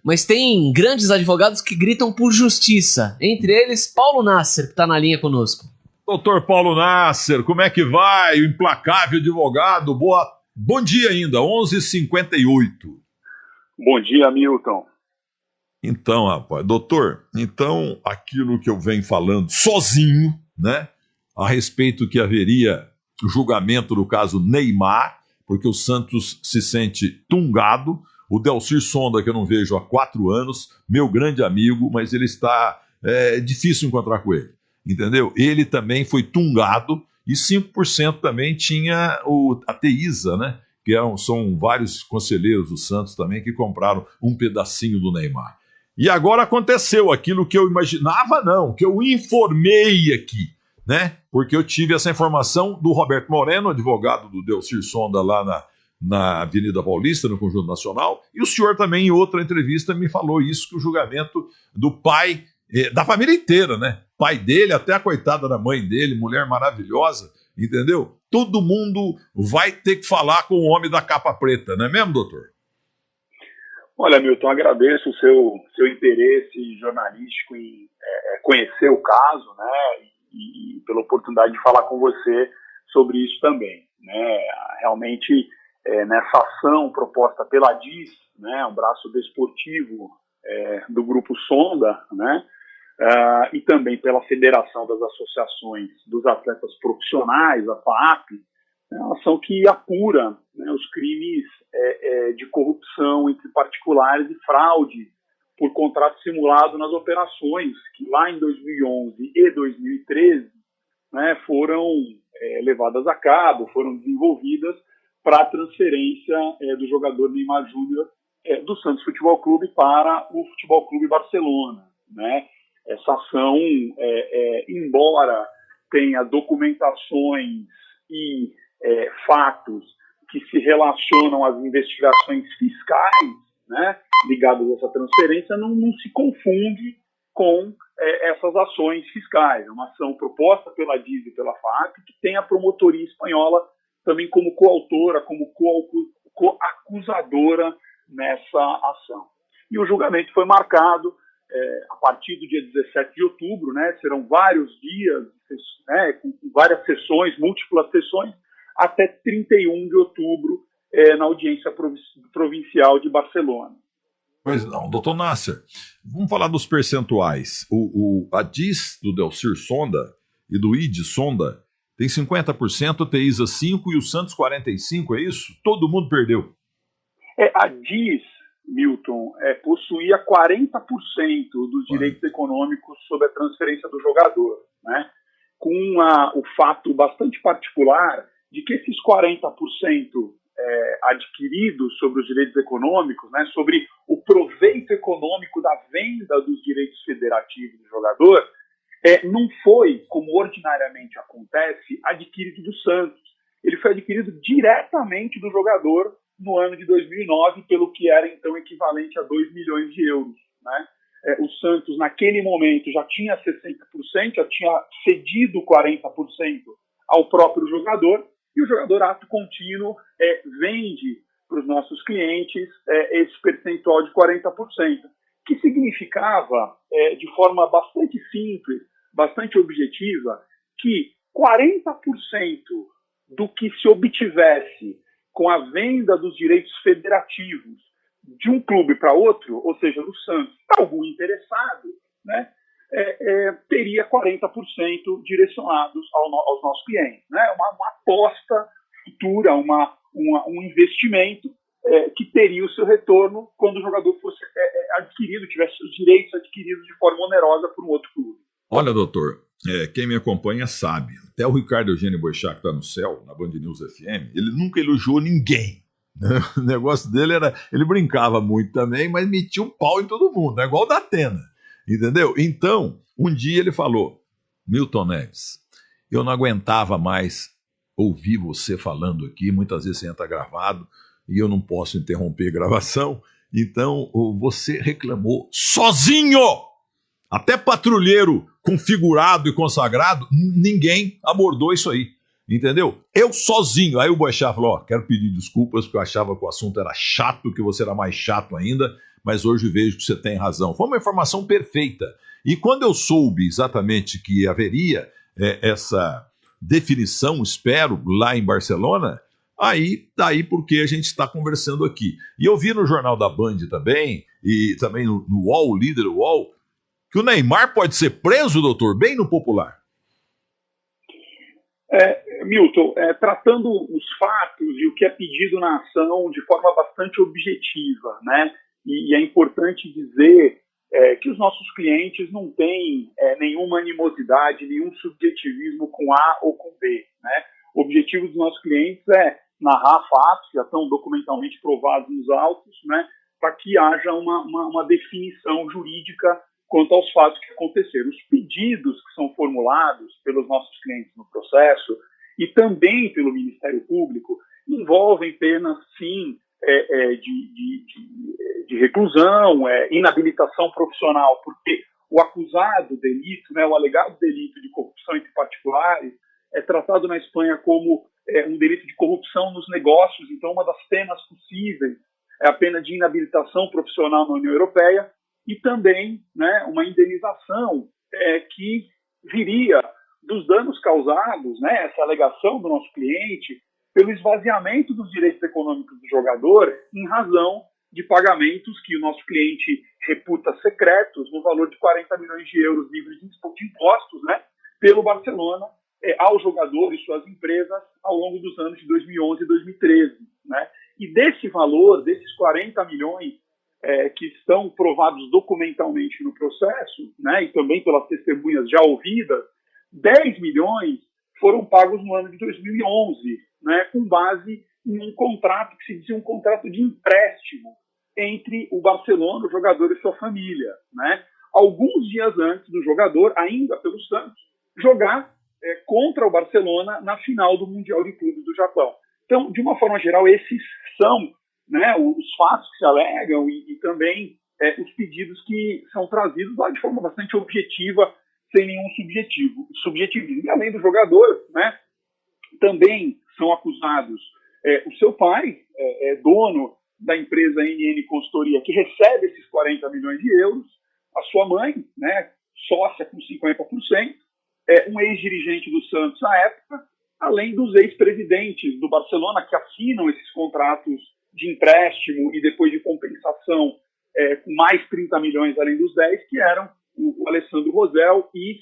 mas tem grandes advogados que gritam por justiça. Entre eles, Paulo Nasser, que está na linha conosco. Doutor Paulo Nasser, como é que vai? O implacável advogado. Bom dia ainda, 11h58. Bom dia, Milton. Então, rapaz, doutor, aquilo que eu venho falando sozinho, né, a respeito que haveria o julgamento do caso Neymar, porque o Santos se sente tungado, o Delcir Sonda, que eu não vejo há 4 anos, meu grande amigo, mas ele está, difícil encontrar com ele, entendeu? Ele também foi tungado, e 5% também tinha a Teisa, né, que são vários conselheiros do Santos também que compraram um pedacinho do Neymar. E agora aconteceu aquilo que eu imaginava, não, que eu informei aqui, né? Porque eu tive essa informação do Roberto Moreno, advogado do Delcir Sonda lá na Avenida Paulista, no Conjunto Nacional, e o senhor também, em outra entrevista, me falou isso, que o julgamento do pai, da família inteira, né? Pai dele, até a coitada da mãe dele, mulher maravilhosa, entendeu? Todo mundo vai ter que falar com o homem da capa preta, não é mesmo, doutor? Olha, Milton, agradeço o seu interesse jornalístico em conhecer o caso, né, e pela oportunidade de falar com você sobre isso também, né. Realmente, nessa ação proposta pela DIS, né, um braço desportivo do Grupo Sonda, né, e também pela Federação das Associações dos Atletas Profissionais, a FAAP, é uma ação que apura, né, os crimes de corrupção entre particulares e fraude por contrato simulado nas operações que lá em 2011 e 2013, né, foram levadas a cabo, foram desenvolvidas para a transferência do jogador Neymar Júnior do Santos Futebol Clube para o Futebol Clube Barcelona, né? Essa ação, embora tenha documentações e fatos que se relacionam às investigações fiscais, né, ligadas a essa transferência, não se confunde com essas ações fiscais. É uma ação proposta pela DIS e pela FAAP, que tem a promotoria espanhola também como coautora, como coacusadora nessa ação. E o julgamento foi marcado a partir do dia 17 de outubro, né, serão vários dias, né, com várias sessões, múltiplas sessões, até 31 de outubro, na audiência provincial de Barcelona. Pois não, doutor Nasser, vamos falar dos percentuais. A DIS do Delcir Sonda e do ID Sonda tem 50%, a Teisa 5% e o Santos 45%, é isso? Todo mundo perdeu. A DIS, Milton, possuía 40% dos direitos econômicos sobre a transferência do jogador, né? Com o fato bastante particular de que esses 40% adquiridos sobre os direitos econômicos, né, sobre o proveito econômico da venda dos direitos federativos do jogador, não foi, como ordinariamente acontece, adquirido do Santos. Ele foi adquirido diretamente do jogador no ano de 2009, pelo que era então equivalente a 2 milhões de euros, né? O Santos, naquele momento, já tinha 60%, já tinha cedido 40% ao próprio jogador, e o jogador, ato contínuo, vende para os nossos clientes esse percentual de 40%, que significava, de forma bastante simples, bastante objetiva, que 40% do que se obtivesse com a venda dos direitos federativos de um clube para outro, ou seja, do Santos, para algum interessado, né, teria 40% direcionados aos nossos clientes, né? Uma aposta futura, um investimento que teria o seu retorno quando o jogador fosse adquirido, tivesse os direitos adquiridos de forma onerosa por um outro clube. Olha, doutor, quem me acompanha sabe, até o Ricardo Eugênio Boechat, que está no céu, na Band News FM, ele nunca elogiou ninguém. O negócio dele era, ele brincava muito também, mas metia um pau em todo mundo, é igual o da Atena, entendeu? Então, um dia ele falou: Milton Neves, eu não aguentava mais ouvir você falando aqui, muitas vezes você entra gravado e eu não posso interromper a gravação, então você reclamou sozinho, até patrulheiro configurado e consagrado, ninguém abordou isso aí. Entendeu? Eu sozinho. Aí o Boechat falou: quero pedir desculpas porque eu achava que o assunto era chato, que você era mais chato ainda, mas hoje vejo que você tem razão. Foi uma informação perfeita. E quando eu soube exatamente que haveria essa definição, espero, lá em Barcelona, daí porque a gente está conversando aqui. E eu vi no Jornal da Band também, e também no UOL, líder UOL, que o Neymar pode ser preso, doutor, bem no popular. Milton, tratando os fatos e o que é pedido na ação de forma bastante objetiva, né? E é importante dizer que os nossos clientes não têm nenhuma animosidade, nenhum subjetivismo com A ou com B, né? O objetivo dos nossos clientes é narrar fatos que já estão documentalmente provados nos autos, né? Para que haja uma definição jurídica quanto aos fatos que aconteceram. Os pedidos que são formulados pelos nossos clientes no processo e também pelo Ministério Público envolvem penas, sim, de reclusão, inabilitação profissional, porque o acusado delito, né, o alegado delito de corrupção entre particulares, é tratado na Espanha como um delito de corrupção nos negócios. Então, uma das penas possíveis é a pena de inabilitação profissional na União Europeia, e também, né, uma indenização que viria dos danos causados, né, essa alegação do nosso cliente, pelo esvaziamento dos direitos econômicos do jogador em razão de pagamentos que o nosso cliente reputa secretos no valor de 40 milhões de euros livres de impostos, né, pelo Barcelona ao jogador e suas empresas ao longo dos anos de 2011 e 2013. Né? E desse valor, desses 40 milhões, que estão provados documentalmente no processo, né, e também pelas testemunhas já ouvidas, 10 milhões foram pagos no ano de 2011, né, com base em um contrato que se dizia um contrato de empréstimo entre o Barcelona, o jogador e sua família, né, alguns dias antes do jogador, ainda pelo Santos, jogar contra o Barcelona na final do Mundial de Clubes do Japão. Então, de uma forma geral, esses são, né, os fatos que se alegam e também os pedidos que são trazidos lá de forma bastante objetiva, sem nenhum subjetivismo. E além do jogador, né, também são acusados o seu pai, dono da empresa NN Consultoria, que recebe esses 40 milhões de euros, a sua mãe, né, sócia com 50%, um ex-dirigente do Santos na época, além dos ex-presidentes do Barcelona que assinam esses contratos de empréstimo e depois de compensação com mais 30 milhões além dos 10, que eram o Alessandro Rosel e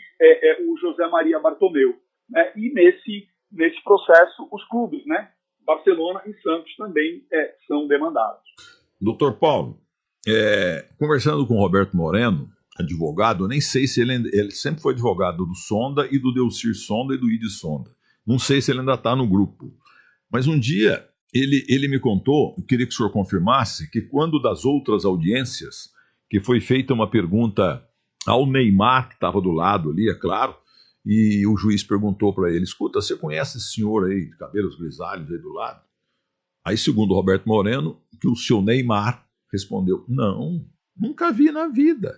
o José Maria Bartomeu. Né? E nesse processo, os clubes, né, Barcelona e Santos, também são demandados. Doutor Paulo, conversando com o Roberto Moreno, advogado, eu nem sei se ele sempre foi advogado do Sonda e do Delcir Sonda e do Idi Sonda. Não sei se ele ainda está no grupo. Mas um dia ele me contou, eu queria que o senhor confirmasse, que quando das outras audiências, que foi feita uma pergunta ao Neymar, que estava do lado ali, é claro, e o juiz perguntou para ele, escuta, você conhece esse senhor aí, de cabelos grisalhos aí do lado? Aí, segundo o Roberto Moreno, que o seu Neymar respondeu, não, nunca vi na vida.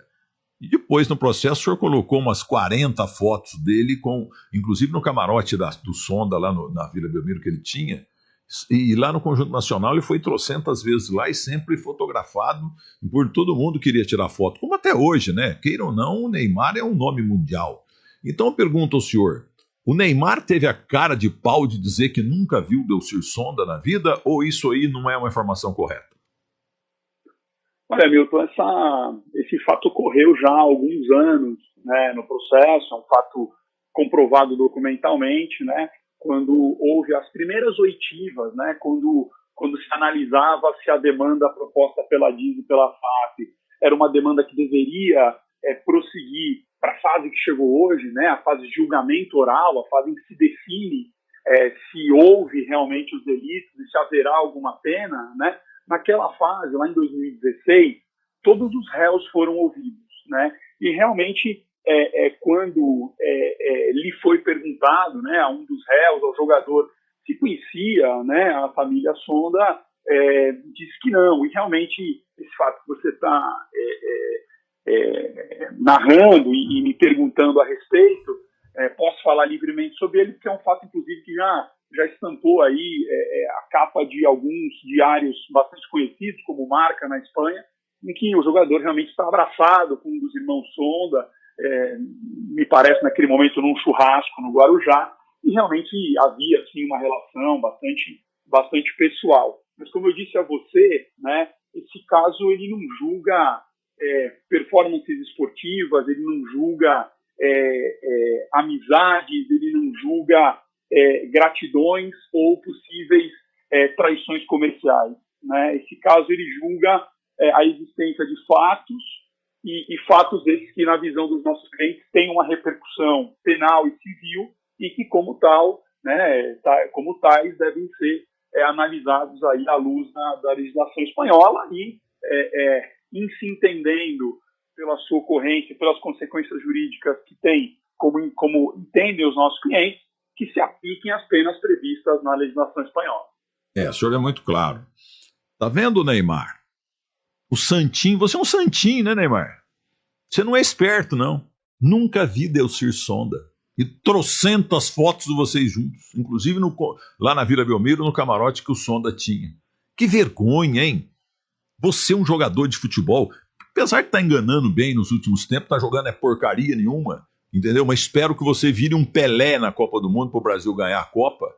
E depois, no processo, o senhor colocou umas 40 fotos dele, inclusive no camarote do Sonda, lá na Vila Belmiro que ele tinha, e lá no Conjunto Nacional ele foi trocentas vezes lá e sempre fotografado por todo mundo que queria tirar foto, como até hoje, né? Queira ou não, o Neymar é um nome mundial. Então eu pergunto ao senhor, o Neymar teve a cara de pau de dizer que nunca viu o Delcir Sonda na vida, ou isso aí não é uma informação correta? Olha, Milton, esse fato ocorreu já há alguns anos, né, no processo, é um fato comprovado documentalmente, né, quando houve as primeiras oitivas, né, quando se analisava se a demanda proposta pela DIS e pela FAP era uma demanda que deveria prosseguir para a fase que chegou hoje, né, a fase de julgamento oral, a fase em que se define se houve realmente os delitos e se haverá alguma pena, né. Naquela fase, lá em 2016, todos os réus foram ouvidos, né? E realmente, quando lhe foi perguntado, né, a um dos réus, ao jogador, se conhecia, né, a família Sonda, disse que não. E realmente, esse fato que você está narrando e me perguntando a respeito, posso falar livremente sobre ele, porque é um fato, inclusive, que já estampou aí a capa de alguns diários bastante conhecidos, como Marca, na Espanha, em que o jogador realmente está abraçado com um dos irmãos Sonda, me parece naquele momento num churrasco no Guarujá, e realmente havia assim, uma relação bastante pessoal. Mas como eu disse a você, né, esse caso ele não julga performances esportivas, ele não julga amizades, ele não julga gratidões ou possíveis traições comerciais, né? Esse caso ele julga a existência de fatos e fatos esses que, na visão dos nossos clientes, têm uma repercussão penal e civil e que, como tal, né, como tais, devem ser analisados aí à luz da legislação espanhola e, em se entendendo pela sua ocorrência, pelas consequências jurídicas que tem, como entendem os nossos clientes, que se apliquem as penas previstas na legislação espanhola. O senhor é muito claro. Tá vendo, Neymar? O santinho, você é um santinho, né, Neymar? Você não é esperto, não. Nunca vi Delcir Sonda. E trocentas fotos de vocês juntos, inclusive lá na Vila Belmiro, no camarote que o Sonda tinha. Que vergonha, hein? Você é um jogador de futebol, apesar de estar enganando bem nos últimos tempos, tá jogando porcaria nenhuma, entendeu? Mas espero que você vire um Pelé na Copa do Mundo para o Brasil ganhar a Copa.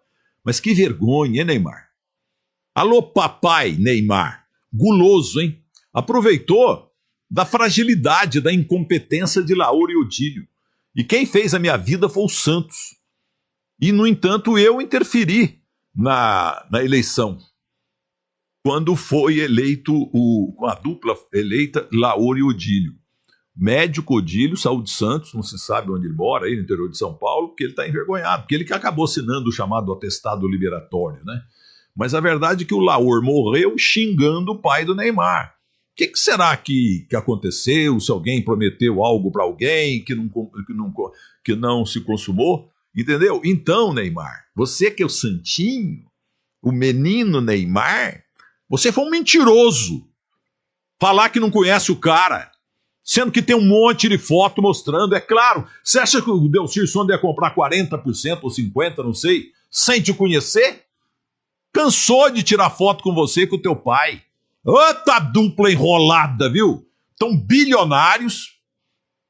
Mas que vergonha, hein, Neymar? Alô, papai Neymar. Guloso, hein? Aproveitou da fragilidade, da incompetência de Lauro e Odílio. E quem fez a minha vida foi o Santos. E, no entanto, eu interferi na eleição. Quando foi eleito com a dupla eleita Lauro e Odílio. Médico Odílio saiu de Santos, não se sabe onde ele mora, aí no interior de São Paulo, porque ele está envergonhado, porque ele que acabou assinando o chamado atestado liberatório, né? Mas a verdade é que o Lauro morreu xingando o pai do Neymar. O que será que aconteceu? Se alguém prometeu algo para alguém que não se consumou? Entendeu? Então, Neymar, você que é o santinho, o menino Neymar, você foi um mentiroso. Falar que não conhece o cara, sendo que tem um monte de foto mostrando, é claro. Você acha que o Delcir Sonda ia comprar 40% ou 50%, não sei, sem te conhecer? Cansou de tirar foto com você e com o teu pai. Outra dupla enrolada, viu? Estão bilionários,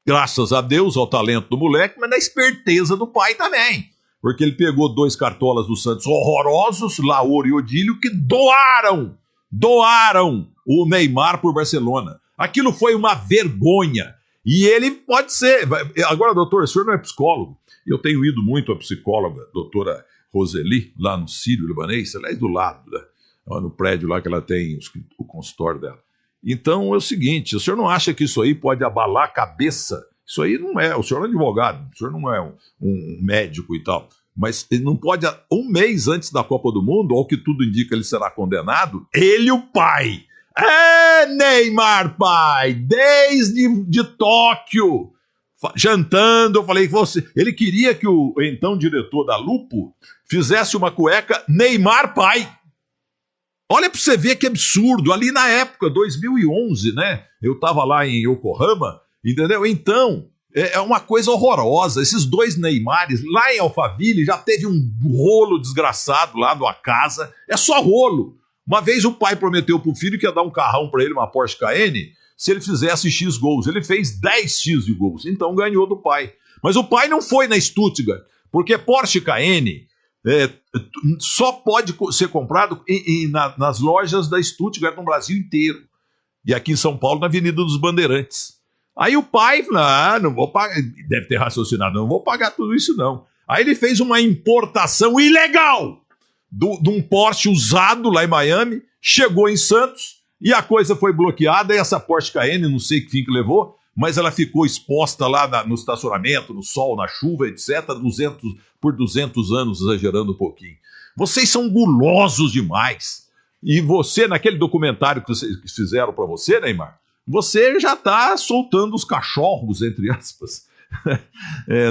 graças a Deus, ao talento do moleque, mas na esperteza do pai também. Porque ele pegou 2 cartolas do Santos horrorosos, Lauro e Odílio, que doaram o Neymar por Barcelona. Aquilo foi uma vergonha. E ele pode ser... Agora, doutor, o senhor não é psicólogo. Eu tenho ido muito à psicóloga, doutora Roseli, lá no Sírio-Libanês, ela é do lado, né? No prédio lá que ela tem o consultório dela. Então é o seguinte, o senhor não acha que isso aí pode abalar a cabeça? Isso aí não é, o senhor é um advogado, o senhor não é um médico e tal, mas ele não pode, um mês antes da Copa do Mundo, ao que tudo indica ele será condenado, ele e o pai. Neymar, pai, desde Tóquio, jantando, eu falei que ele queria que o então diretor da Lupo fizesse uma cueca Neymar, pai. Olha para você ver que absurdo, ali na época, 2011, né? Eu estava lá em Yokohama, entendeu? Então, é uma coisa horrorosa. Esses 2 Neymares, lá em Alphaville, já teve um rolo desgraçado lá numa casa. É só rolo. Uma vez o pai prometeu pro filho que ia dar um carrão para ele, uma Porsche Cayenne, se ele fizesse X gols. Ele fez 10X de gols, então ganhou do pai. Mas o pai não foi na Stuttgart, porque Porsche Cayenne... só pode ser comprado nas lojas da Stuttgart no Brasil inteiro. E aqui em São Paulo, na Avenida dos Bandeirantes. Aí o pai, não vou pagar, deve ter raciocinado, não vou pagar tudo isso não. Aí ele fez uma importação ilegal de um Porsche usado lá em Miami, chegou em Santos e a coisa foi bloqueada e essa Porsche Cayenne, não sei que fim que levou, mas ela ficou exposta lá no estacionamento, no sol, na chuva, etc., por 200 anos, exagerando um pouquinho. Vocês são gulosos demais. E você, naquele documentário que vocês fizeram para você, Neymar, você já está soltando os cachorros, entre aspas,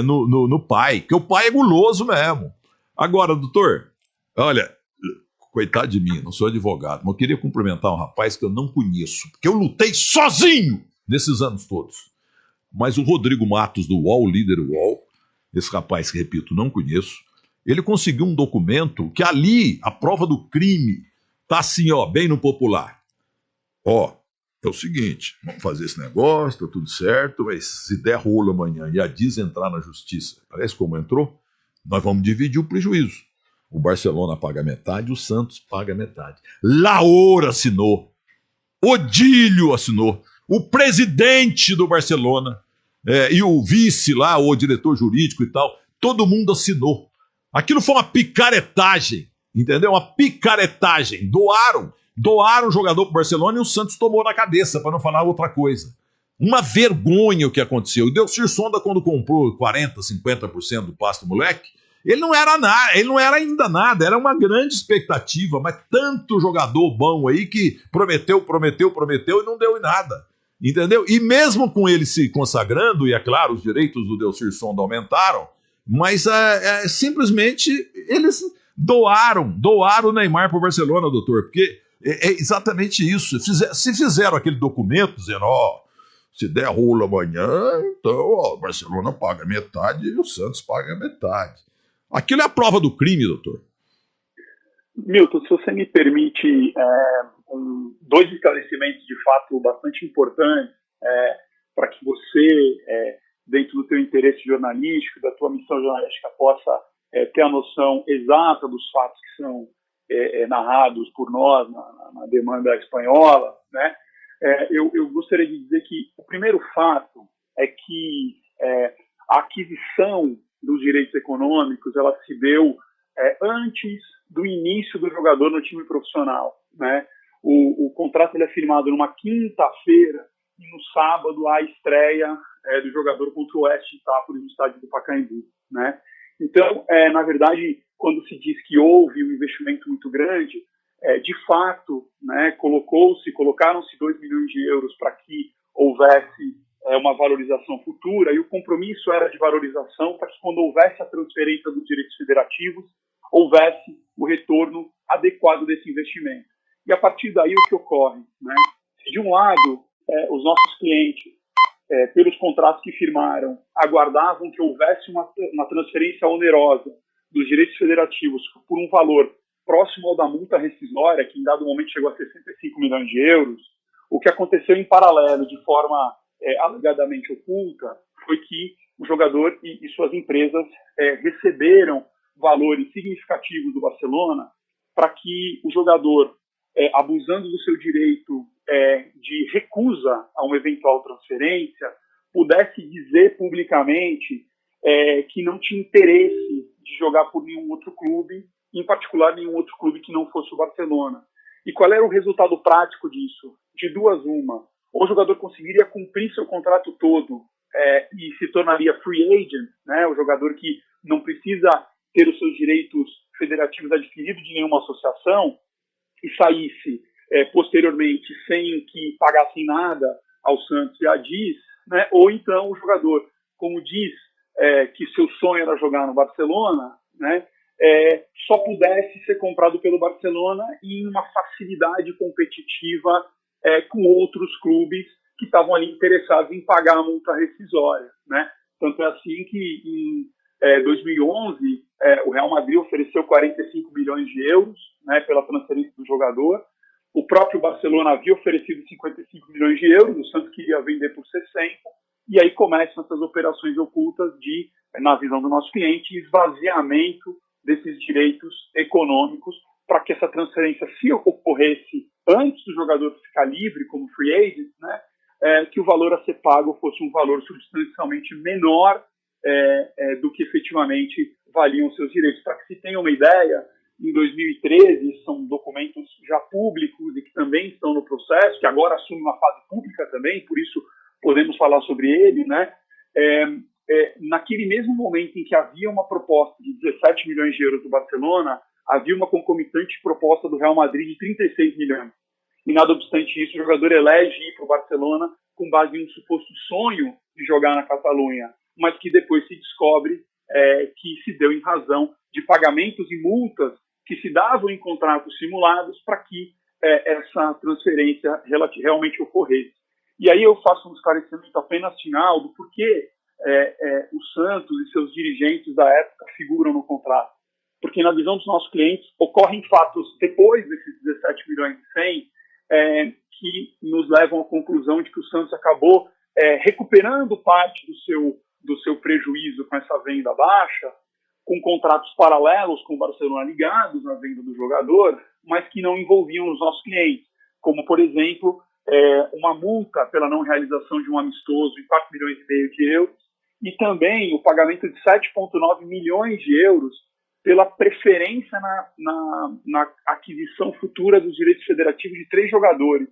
no pai, porque o pai é guloso mesmo. Agora, doutor, olha, coitado de mim, não sou advogado, mas eu queria cumprimentar um rapaz que eu não conheço, porque eu lutei sozinho nesses anos todos. Mas o Rodrigo Matos, do UOL, líder UOL, esse rapaz que, repito, não conheço, ele conseguiu um documento que ali, a prova do crime, tá assim, ó, bem no popular. Ó, é o seguinte, vamos fazer esse negócio, tá tudo certo, mas se der rolo amanhã e a Diz entrar na justiça, parece como entrou, nós vamos dividir o prejuízo. O Barcelona paga metade, o Santos paga metade. Laor assinou, Odílio assinou, o presidente do Barcelona e o vice lá, o diretor jurídico e tal, todo mundo assinou. Aquilo foi uma picaretagem, entendeu? Uma picaretagem. Doaram o jogador pro Barcelona e o Santos tomou na cabeça, para não falar outra coisa. Uma vergonha o que aconteceu. O Delcir Sonda, quando comprou 40%, 50% do passe do moleque, ele não era nada, ele não era ainda nada, era uma grande expectativa, mas tanto jogador bom aí que prometeu e não deu em nada. Entendeu? E mesmo com ele se consagrando, e é claro, os direitos do Delcir Sonda aumentaram, mas simplesmente eles doaram o Neymar pro Barcelona, doutor, porque é exatamente isso. Se fizeram aquele documento dizendo, se der rolo amanhã, então o Barcelona paga metade e o Santos paga metade. Aquilo é a prova do crime, doutor. Milton, se você me permite dois esclarecimentos de fato bastante importantes para que você, dentro do teu interesse jornalístico, da tua missão jornalística, possa ter a noção exata dos fatos que são narrados por nós na demanda espanhola, né? Eu gostaria de dizer que o primeiro fato é que a aquisição dos direitos econômicos ela se deu antes do início do jogador no time profissional, né? O contrato ele é firmado numa quinta-feira e no sábado há a estreia do jogador contra o Oeste Itápolis no estádio do Pacaembu, né? Então, na verdade, quando se diz que houve um investimento muito grande, de fato, né, colocaram-se 2 milhões de euros para que houvesse uma valorização futura, e o compromisso era de valorização para que quando houvesse a transferência dos direitos federativos, houvesse o retorno adequado desse investimento. E a partir daí o que ocorre? Né? Se de um lado os nossos clientes, pelos contratos que firmaram, aguardavam que houvesse uma transferência onerosa dos direitos federativos por um valor próximo ao da multa rescisória, que em dado momento chegou a 65 milhões de euros, o que aconteceu em paralelo, de forma alegadamente oculta, foi que o jogador e suas empresas receberam valores significativos do Barcelona para que o jogador, abusando do seu direito de recusa a uma eventual transferência, pudesse dizer publicamente que não tinha interesse de jogar por nenhum outro clube, em particular nenhum outro clube que não fosse o Barcelona. E qual era o resultado prático disso? De duas uma. Ou o jogador conseguiria cumprir seu contrato todo e se tornaria free agent, né, o jogador que não precisa ter os seus direitos federativos adquiridos de nenhuma associação e saísse posteriormente sem que pagassem nada ao Santos e à Diz, né, ou então o jogador, como diz que seu sonho era jogar no Barcelona, né, só pudesse ser comprado pelo Barcelona e em uma facilidade competitiva com outros clubes que estavam ali interessados em pagar a multa rescisória, né? Tanto é assim que em 2011 o Real Madrid ofereceu 45 milhões de euros, né, pela transferência do jogador. O próprio Barcelona havia oferecido 55 milhões de euros, o Santos queria vender por 60, e aí começam essas operações ocultas de, na visão do nosso cliente, esvaziamento desses direitos econômicos para que essa transferência, se ocorresse antes do jogador ficar livre como free agent, né, que o valor a ser pago fosse um valor substancialmente menor do que efetivamente valiam seus direitos. Para que se tenha uma ideia, em 2013, são documentos já públicos e que também estão no processo, que agora assumem uma fase pública também, por isso podemos falar sobre ele, né? Naquele mesmo momento em que havia uma proposta de 17 milhões de euros do Barcelona, havia uma concomitante proposta do Real Madrid de 36 milhões. E nada obstante isso, o jogador elege ir para o Barcelona com base em um suposto sonho de jogar na Catalunha, mas que depois se descobre que se deu em razão de pagamentos e multas que se davam em contratos simulados para que essa transferência realmente ocorresse. E aí eu faço um esclarecimento apenas final do porquê o Santos e seus dirigentes da época figuram no contrato. Porque na visão dos nossos clientes ocorrem fatos depois desses 17 milhões e 100 que nos levam à conclusão de que o Santos acabou recuperando parte do seu prejuízo com essa venda baixa, com contratos paralelos com o Barcelona ligados na venda do jogador, mas que não envolviam os nossos clientes, como, por exemplo, uma multa pela não realização de um amistoso de 4,5 milhões de euros, e também o pagamento de 7,9 milhões de euros pela preferência na aquisição futura dos direitos federativos de 3 jogadores,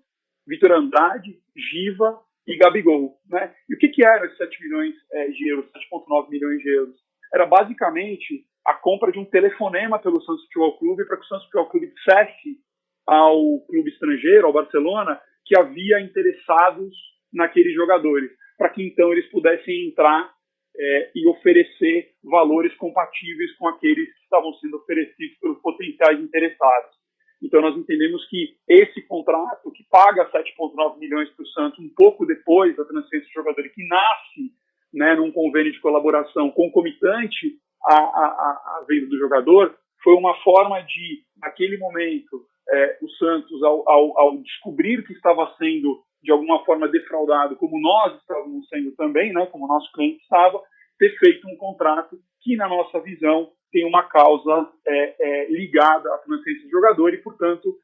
Vitor Andrade, Giva e Gabigol. Né? E o que eram esses 7 milhões de euros, 7,9 milhões de euros? Era basicamente a compra de um telefonema pelo Santos Futebol Clube para que o Santos Futebol Clube dissesse ao clube estrangeiro, ao Barcelona, que havia interessados naqueles jogadores, para que então eles pudessem entrar e oferecer valores compatíveis com aqueles que estavam sendo oferecidos pelos potenciais interessados. Então nós entendemos que esse contrato, que paga 7,9 milhões para o Santos, um pouco depois da transferência do jogador, que nasce, né, num convênio de colaboração concomitante à venda do jogador, foi uma forma de, naquele momento, o Santos, ao descobrir que estava sendo de alguma forma defraudado, como nós estávamos sendo também, né, como o nosso cliente estava, ter feito um contrato que, na nossa visão, tem uma causa ligada à transferência do jogador e, portanto,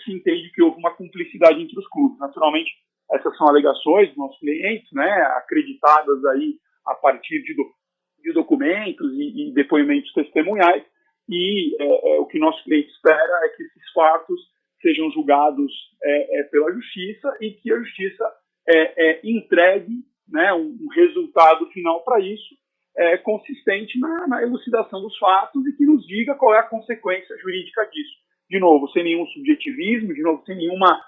se entende que houve uma cumplicidade entre os clubes. Naturalmente, essas são alegações dos nossos clientes, né, acreditadas aí a partir de documentos e depoimentos testemunhais, e o que nosso cliente espera é que esses fatos sejam julgados pela Justiça e que a Justiça entregue, né, um resultado final para isso, consistente na elucidação dos fatos e que nos diga qual é a consequência jurídica disso. De novo, sem nenhum subjetivismo, de novo, sem nenhuma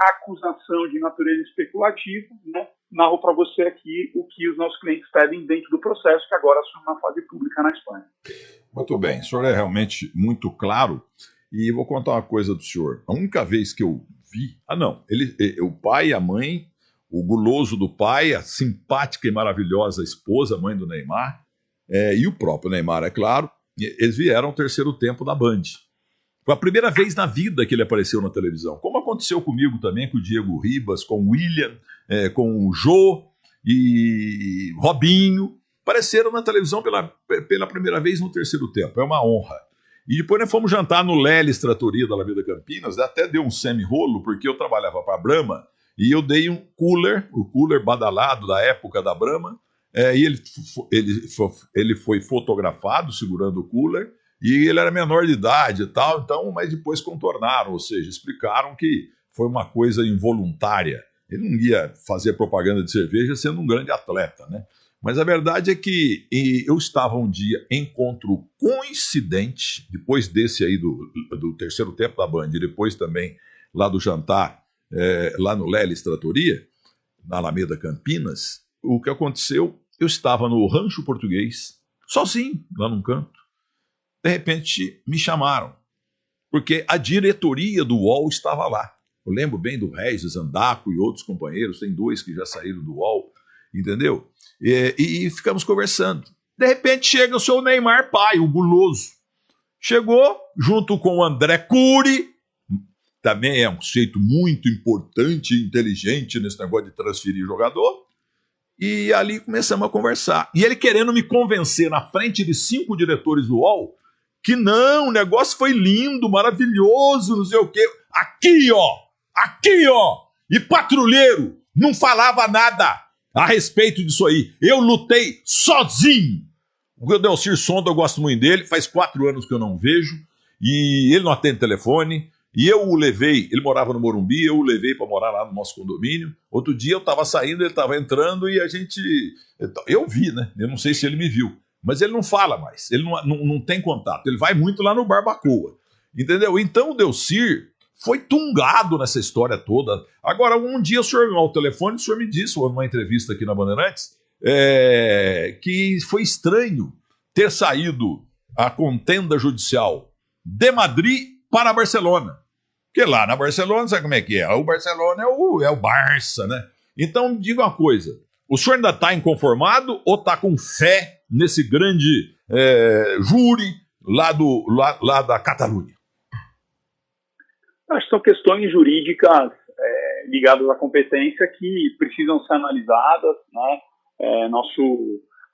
acusação de natureza especulativa, né? Narro para você aqui o que os nossos clientes pedem dentro do processo, que agora assume uma fase pública na Espanha. Muito bem, o senhor é realmente muito claro. E vou contar uma coisa do senhor. A única vez que eu vi... o pai e a mãe, o guloso do pai, a simpática e maravilhosa esposa, mãe do Neymar, e o próprio Neymar, é claro, eles vieram ao terceiro tempo da Band. Foi a primeira vez na vida que ele apareceu na televisão. Como aconteceu comigo também, com o Diego Ribas, com o William, com o Jô e Robinho. Apareceram na televisão pela primeira vez no terceiro tempo. É uma honra. E depois nós fomos jantar no Lelis Tratoria da Alameda Campinas, até deu um semi-rolo, porque eu trabalhava para a Brahma, e eu dei um cooler, o cooler badalado da época da Brahma, e ele foi fotografado segurando o cooler, e ele era menor de idade e tal, então, mas depois contornaram, ou seja, explicaram que foi uma coisa involuntária. Ele não ia fazer propaganda de cerveja sendo um grande atleta, né? Mas a verdade é que eu estava um dia, encontro coincidente, depois desse aí do terceiro tempo da Band, e depois também lá do jantar, lá no Lelis Tratoria, na Alameda Campinas, o que aconteceu, eu estava no Rancho Português, sozinho, lá num canto. De repente, me chamaram, porque a diretoria do UOL estava lá. Eu lembro bem do Regis Andaco e outros companheiros, tem 2 que já saíram do UOL, entendeu? E ficamos conversando. De repente chega o seu Neymar pai, o guloso. Chegou junto com o André Cury, também é um sujeito muito importante e inteligente nesse negócio de transferir jogador. E ali começamos a conversar. E ele querendo me convencer na frente de 5 diretores do UOL que não, o negócio foi lindo, maravilhoso, não sei o quê. Aqui, ó, e patrulheiro não falava nada a respeito disso aí. Eu lutei sozinho. O Edelcir Sonda, eu gosto muito dele, faz 4 anos que eu não vejo, e ele não atende telefone, e eu o levei, ele morava no Morumbi, eu o levei para morar lá no nosso condomínio. Outro dia eu estava saindo, ele estava entrando, e eu vi, né? Eu não sei se ele me viu, mas ele não fala mais, ele não tem contato, ele vai muito lá no Barbacoa, entendeu? Então o Edelcir foi tungado nessa história toda. Agora, um dia o senhor, ao telefone, o senhor me disse, numa entrevista aqui na Bandeirantes, que foi estranho ter saído a contenda judicial de Madrid para Barcelona. Porque lá na Barcelona, sabe como é que é? O Barcelona é o Barça, né? Então, me diga uma coisa, o senhor ainda está inconformado ou está com fé nesse grande júri lá da Catalunha? Acho que são questões jurídicas ligadas à competência que precisam ser analisadas, né?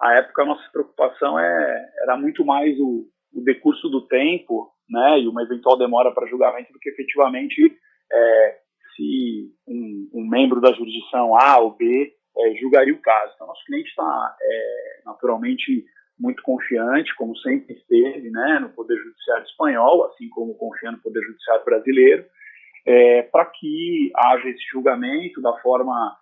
À época, a nossa preocupação era muito mais o decurso do tempo, né? E uma eventual demora para julgamento do que efetivamente se um membro da jurisdição A ou B julgaria o caso. Então, nosso cliente está naturalmente muito confiante, como sempre esteve, né, no Poder Judiciário espanhol, assim como confia no Poder Judiciário brasileiro, para que haja esse julgamento de forma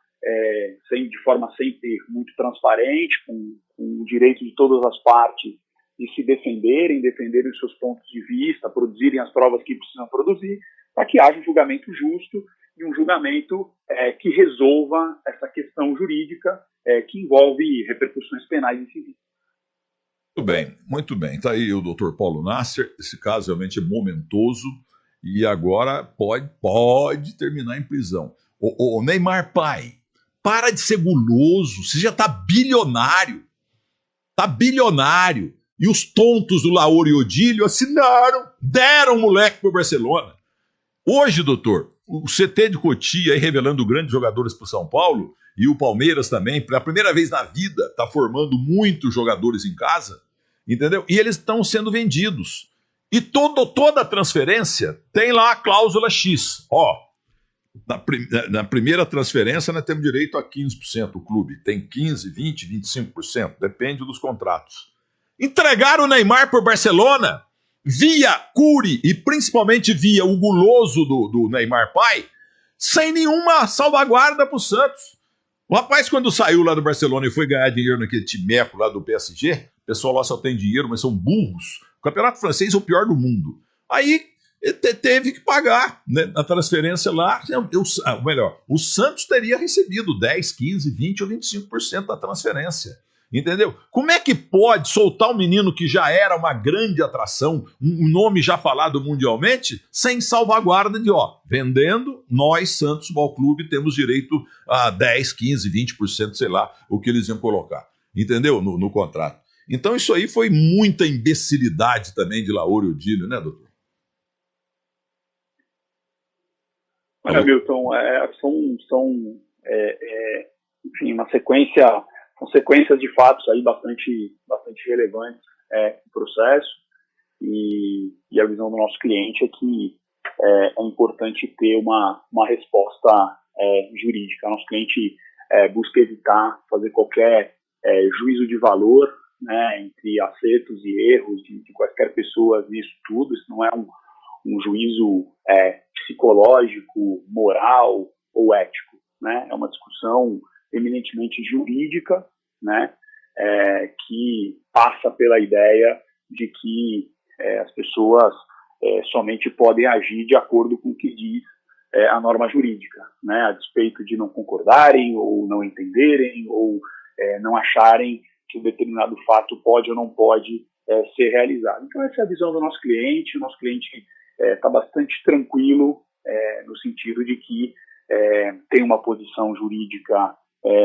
sempre muito transparente, com o direito de todas as partes de se defenderem os seus pontos de vista, produzirem as provas que precisam produzir, para que haja um julgamento justo e um julgamento que resolva essa questão jurídica que envolve repercussões penais e civis. Muito bem. Está aí o doutor Paulo Nasser. Esse caso realmente é momentoso e agora pode terminar em prisão. O Neymar pai, para de ser guloso, você já está bilionário. Está bilionário. E os tontos do Lauro e Odílio assinaram, deram o moleque para o Barcelona. Hoje, doutor, o CT de Cotia aí revelando grandes jogadores para o São Paulo e o Palmeiras também, pela primeira vez na vida, está formando muitos jogadores em casa, entendeu? E eles estão sendo vendidos. E toda a transferência tem lá a cláusula X. Na primeira transferência nós temos direito a 15%, o clube tem 15%, 20%, 25%, depende dos contratos. Entregaram o Neymar por Barcelona via Curi e principalmente via o guloso do Neymar pai, sem nenhuma salvaguarda para o Santos. O rapaz, quando saiu lá do Barcelona e foi ganhar dinheiro naquele timeco lá do PSG, o pessoal lá só tem dinheiro, mas são burros. O campeonato francês é o pior do mundo. Aí teve que pagar, né, a transferência lá. O Santos teria recebido 10, 15, 20 ou 25% da transferência. Entendeu? Como é que pode soltar um menino que já era uma grande atração, um nome já falado mundialmente, sem salvaguarda de, vendendo, nós, Santos Futebol Clube, temos direito a 10, 15, 20%, sei lá, o que eles iam colocar. Entendeu? No contrato. Então isso aí foi muita imbecilidade também de Lauro e Odílio, né, doutor? Olha, Milton, enfim, uma sequência... Consequências de fatos aí bastante relevantes no processo e a visão do nosso cliente é que é importante ter uma resposta jurídica. Nosso cliente busca evitar fazer qualquer juízo de valor, né, entre acertos e erros de quaisquer pessoas nisso tudo. Isso não é um juízo psicológico, moral ou ético, né? É uma discussão eminentemente jurídica, né, que passa pela ideia de que as pessoas somente podem agir de acordo com o que diz a norma jurídica, né, a despeito de não concordarem ou não entenderem ou não acharem que um determinado fato pode ou não pode ser realizado. Então essa é a visão do nosso cliente. O nosso cliente está bastante tranquilo no sentido de que tem uma posição jurídica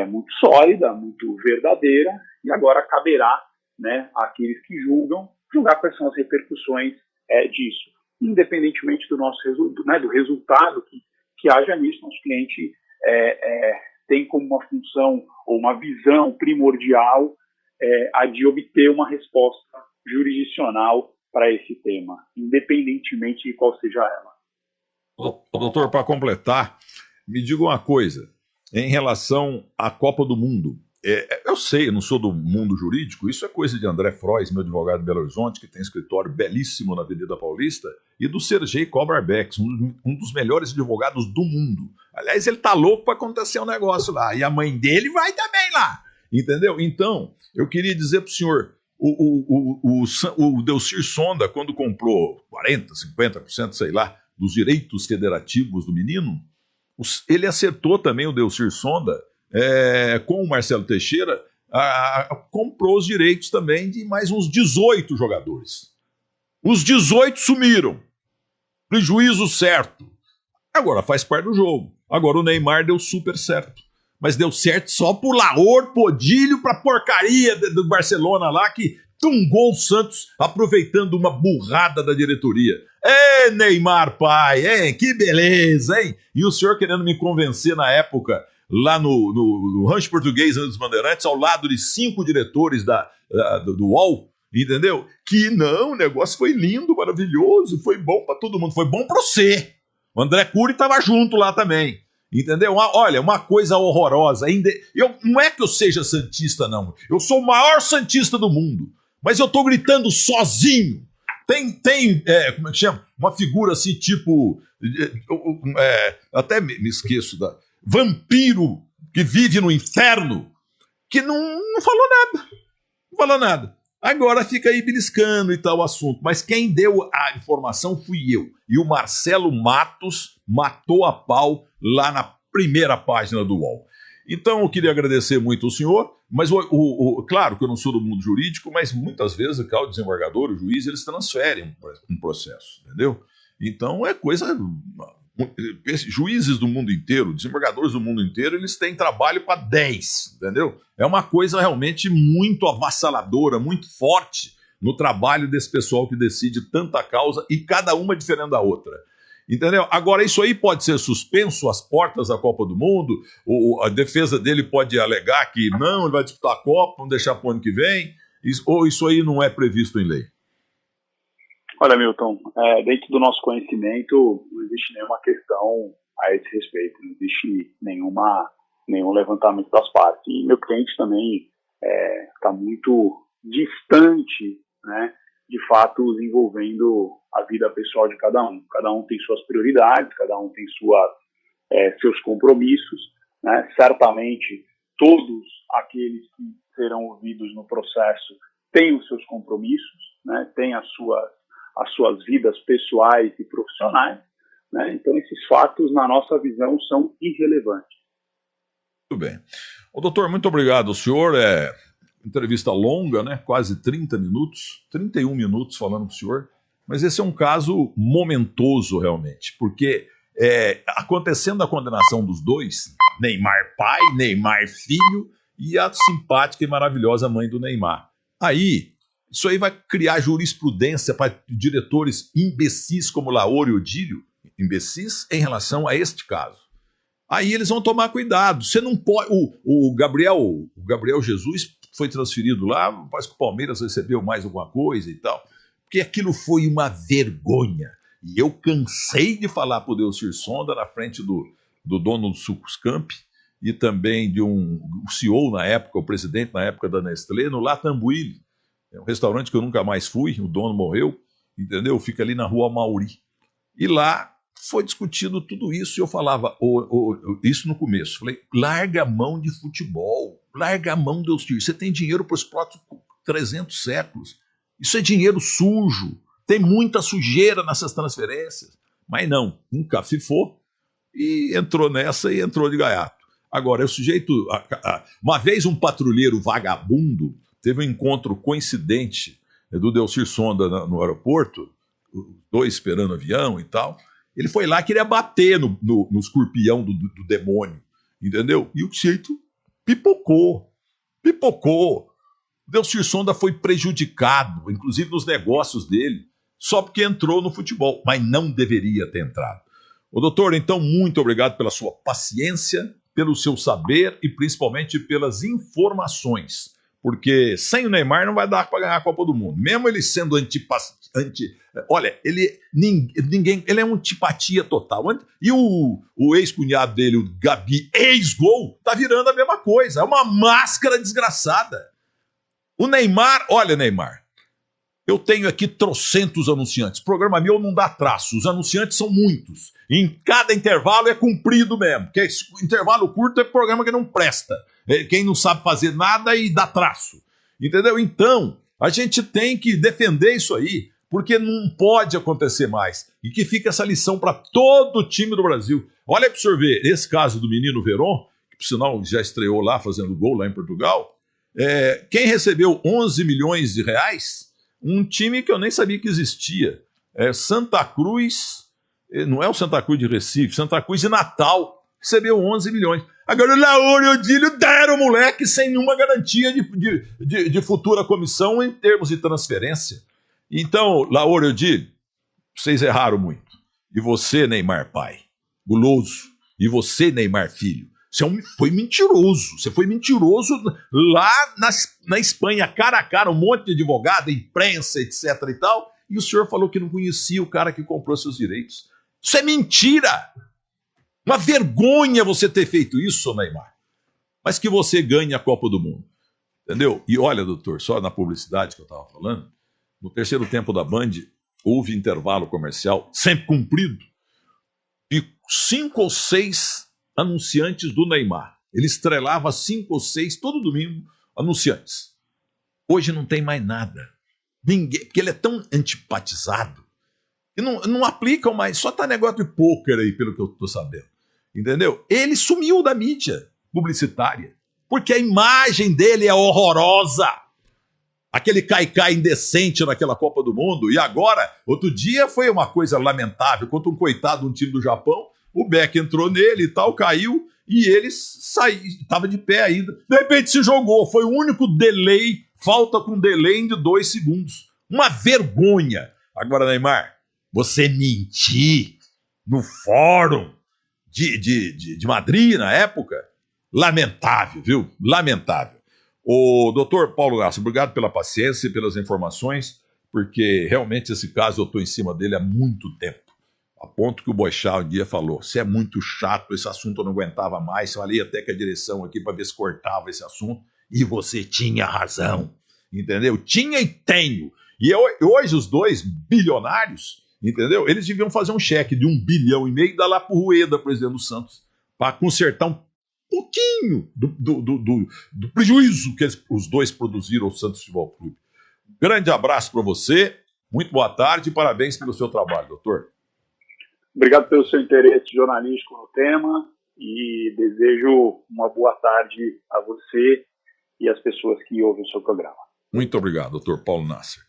muito sólida, muito verdadeira, e agora caberá, né, àqueles que julgar quais são as repercussões disso. Independentemente do nosso do resultado que haja nisso, nosso cliente tem como uma função ou uma visão primordial a de obter uma resposta jurisdicional para esse tema, independentemente de qual seja ela. Doutor, para completar, me diga uma coisa. Em relação à Copa do Mundo, eu sei, eu não sou do mundo jurídico, isso é coisa de André Frois, meu advogado de Belo Horizonte, que tem escritório belíssimo na Avenida Paulista, e do Sergei Kobarbeck, um dos melhores advogados do mundo. Aliás, ele tá louco para acontecer um negócio lá, e a mãe dele vai também lá, entendeu? Então, eu queria dizer para o senhor, o Delcir Sonda, quando comprou 40%, 50%, sei lá, dos direitos federativos do menino, ele acertou também, o Delcir Sonda, com o Marcelo Teixeira, comprou os direitos também de mais uns 18 jogadores. Os 18 sumiram. Prejuízo certo. Agora faz parte do jogo. Agora o Neymar deu super certo. Mas deu certo só pro Laor, pro Odílio, pra porcaria do Barcelona lá, que Tungou o Santos aproveitando uma burrada da diretoria. Neymar, pai, hein? Que beleza, hein? E o senhor querendo me convencer na época, lá no Rancho Português dos Bandeirantes, ao lado de 5 diretores do UOL, entendeu? Que não, o negócio foi lindo, maravilhoso, foi bom para todo mundo, foi bom para você. O André Cury estava junto lá também, entendeu? Olha, uma coisa horrorosa. Não é que eu seja santista, não. Eu sou o maior santista do mundo, mas eu tô gritando sozinho. Tem como é que chama? Uma figura assim, tipo, até me esqueço vampiro que vive no inferno, que não falou nada. Não falou nada. Agora fica aí beliscando e tal o assunto. Mas quem deu a informação fui eu. E o Marcelo Matos matou a pau lá na primeira página do UOL. Então eu queria agradecer muito ao senhor, mas claro que eu não sou do mundo jurídico, mas muitas vezes o desembargador, o juiz, eles transferem um processo, entendeu? Então é coisa... Juízes do mundo inteiro, desembargadores do mundo inteiro, eles têm trabalho para 10, entendeu? É uma coisa realmente muito avassaladora, muito forte no trabalho desse pessoal que decide tanta causa e cada uma diferente da outra. Entendeu? Agora, isso aí pode ser suspenso às portas da Copa do Mundo, ou a defesa dele pode alegar que não, ele vai disputar a Copa, vamos deixar para o ano que vem, ou isso aí não é previsto em lei? Olha, Milton, dentro do nosso conhecimento não existe nenhuma questão a esse respeito, não existe nenhum levantamento das partes. E meu cliente também está muito distante, né, de fatos envolvendo a vida pessoal de cada um. Cada um tem suas prioridades, cada um tem seus compromissos, né? Certamente todos aqueles que serão ouvidos no processo têm os seus compromissos, né? Têm as suas vidas pessoais e profissionais, né? Então esses fatos, na nossa visão, são irrelevantes. Muito bem. Doutor, muito obrigado. O senhor entrevista longa, né? Quase 30 minutos, 31 minutos falando com o senhor, mas esse é um caso momentoso realmente, porque acontecendo a condenação dos dois, Neymar pai, Neymar filho e a simpática e maravilhosa mãe do Neymar. Isso aí vai criar jurisprudência para diretores imbecis como Laor e Odílio, imbecis em relação a este caso. Aí eles vão tomar cuidado. Você não pode. O Gabriel Jesus foi transferido lá, parece que o Palmeiras recebeu mais alguma coisa e tal, porque aquilo foi uma vergonha. E eu cansei de falar para o Delcir Sonda na frente do dono do Sucuscamp e também de o CEO na época, o presidente na época da Nestlé, no Latambuile. É um restaurante que eu nunca mais fui, o dono morreu, entendeu? Fica ali na Rua Mauri. E lá foi discutido tudo isso e eu falava isso no começo. Falei, larga a mão de futebol, larga a mão, Delcir. Você tem dinheiro para os próximos 300 séculos. Isso é dinheiro sujo. Tem muita sujeira nessas transferências. Mas não, nunca fifou e entrou nessa e entrou de gaiato. Agora, o sujeito... Uma vez um patrulheiro vagabundo teve um encontro coincidente do Delcir Sonda no aeroporto, os dois esperando avião e tal. Ele foi lá, queria bater no escorpião do demônio, entendeu? E o sujeito pipocou. Delcir Sonda foi prejudicado, inclusive nos negócios dele, só porque entrou no futebol, mas não deveria ter entrado. Doutor, então, muito obrigado pela sua paciência, pelo seu saber e principalmente pelas informações. Porque sem o Neymar não vai dar para ganhar a Copa do Mundo. Mesmo ele sendo olha, ele é uma antipatia total. E o ex-cunhado dele, o Gabi, ex-gol, tá virando a mesma coisa. É uma máscara desgraçada. O Neymar, olha, Neymar, eu tenho aqui trocentos anunciantes. O programa meu não dá traço. Os anunciantes são muitos. Em cada intervalo é cumprido mesmo. Porque intervalo curto é programa que não presta. Quem não sabe fazer nada e dá traço. Entendeu? Então, a gente tem que defender isso aí, porque não pode acontecer mais. E que fica essa lição para todo o time do Brasil. Olha para o senhor ver, esse caso do menino Veron, que por sinal já estreou lá fazendo gol lá em Portugal, quem recebeu 11 milhões de reais, um time que eu nem sabia que existia. Santa Cruz, não é o Santa Cruz de Recife, Santa Cruz de Natal. recebeu 11 milhões. Agora o Lauro e o Odílio deram o moleque sem nenhuma garantia de futura comissão em termos de transferência. Então, Lauro e Odílio, vocês erraram muito. E você, Neymar pai, guloso, e você, Neymar filho, você foi mentiroso. Você foi mentiroso lá na Espanha, cara a cara, um monte de advogado, imprensa, etc e tal, e o senhor falou que não conhecia o cara que comprou seus direitos. Isso é mentira! Uma vergonha você ter feito isso, Neymar. Mas que você ganhe a Copa do Mundo. Entendeu? E olha, doutor, só na publicidade que eu estava falando, no terceiro tempo da Band, houve intervalo comercial, sempre cumprido, de 5 ou 6 anunciantes do Neymar. Ele estrelava 5 ou 6, todo domingo, anunciantes. Hoje não tem mais nada. Ninguém, porque ele é tão antipatizado que não aplicam mais, só tá negócio de pôquer aí, pelo que eu tô sabendo. Entendeu? Ele sumiu da mídia publicitária, porque a imagem dele é horrorosa. Aquele caicai indecente naquela Copa do Mundo. E agora, outro dia foi uma coisa lamentável, contra um coitado de um time do Japão, o Beck entrou nele e tal, caiu, e ele saiu, estava de pé ainda. De repente se jogou, foi o único delay, falta com delay de 2 segundos. Uma vergonha. Agora, Neymar, você mentir no fórum de Madrid, na época, lamentável, viu? Lamentável. O doutor Paulo Nasser, obrigado pela paciência e pelas informações, porque realmente esse caso eu estou em cima dele há muito tempo. A ponto que o Boixá um dia falou, você é muito chato, esse assunto eu não aguentava mais, eu falei até que a direção aqui para ver se cortava esse assunto, e você tinha razão, entendeu? Tinha e tenho. E hoje os dois bilionários, entendeu? Eles deviam fazer um cheque de 1,5 bilhão e dar lá pro Rueda, presidente do Santos, para consertar um pouquinho do prejuízo que os dois produziram ao Santos Futebol Clube. Grande abraço para você, muito boa tarde e parabéns pelo seu trabalho, doutor. Obrigado pelo seu interesse jornalístico no tema e desejo uma boa tarde a você e às pessoas que ouvem o seu programa. Muito obrigado, doutor Paulo Nasser.